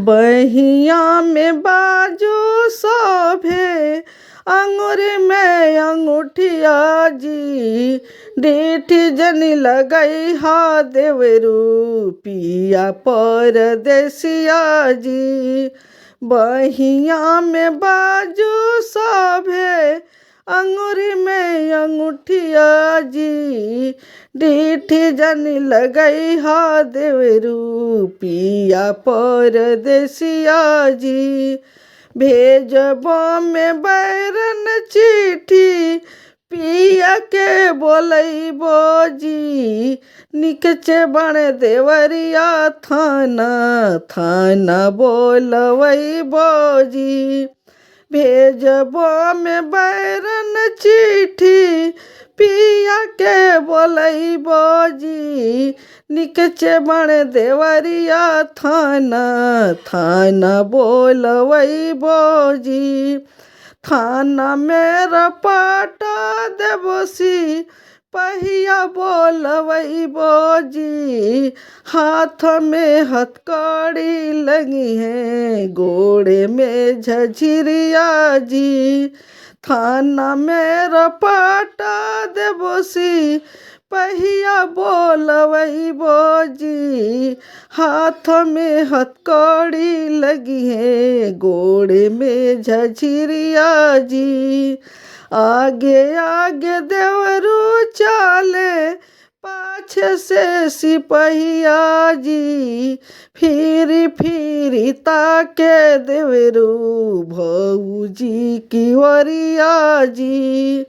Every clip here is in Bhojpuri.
बहिया में बाजू शोभे अंगूर में अंगूठिया जी। डीठी जनी लगई हा देवरू पिया परदेसिया जी। बहिया में बाजू शोभे अंगूर में अंगूठिया जी। डीठी जनी लगई हा देवरू पिया परदेसिया जी। भेजबो में बैरन चिट्ठी पिया के बोलैबो जी। निकचे बण देवरिया थाना थाना बोलवैबो जी। भेजबो में बैरन चिट्ठी पिया के बोलैबो जी। निकचे बण देवरिया थाना थाना बोलवैबो जी। थाना में रपाटा देबोसी पहिया बोलवैबो जी। हाथ में हथकड़ी लगी है गोड़े में झझिरिया जी। थाना में रपाटा देबोसी पहिया बोलवैबो जी। हाथ में हथकड़ी लगी है गोड़े में झझिरिया जी। आगे आगे देवरू चाले पाछे से सिपहिया जी। फिरी फिरी ताके देवरू भौजी की वरिया जी।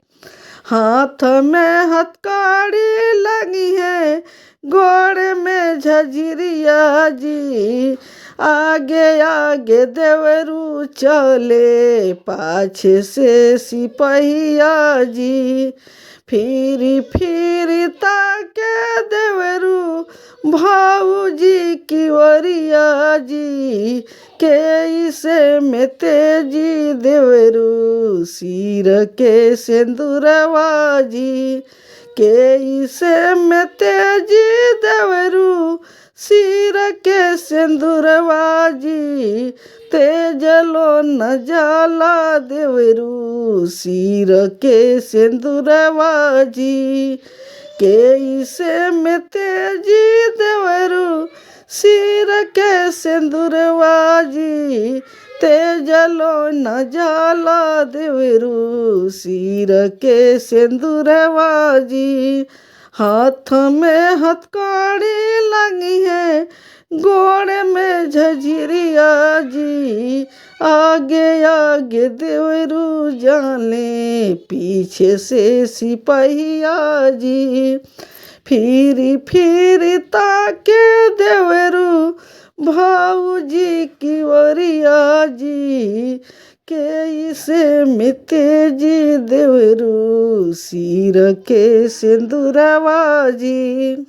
हाथ में हथकड़ी लगी है गोड़ में झझिरिया जी। आगे आगे देवरू चले पाछे से सिपहिया जी। फिरी फिरी ताके देवरू भौजी की वरिया जी। के इसे में तेजी देवरू सिर के सिंदूरवा जी। के इसे में तेजी देवरू सिर के सिंदूरवा जी। तेजलो न जाला देवरू सिर के सिंदूरवा जी। के इसे में तेजी देवरू सिर के सिंदूरवा जी। तेजलो न जाला देवरू सिर के सिंदूरवा जी। हाथ में हथकड़ी लगी है गोड़ में झझिरिया जी। आगे आगे देवरू जाने पीछे से सिपहिया जी। फिरी फिरी ताके देवरू भौजी की वरिया जी। के इसे में तेजी देवरू सिर के सिंदूरवा जी।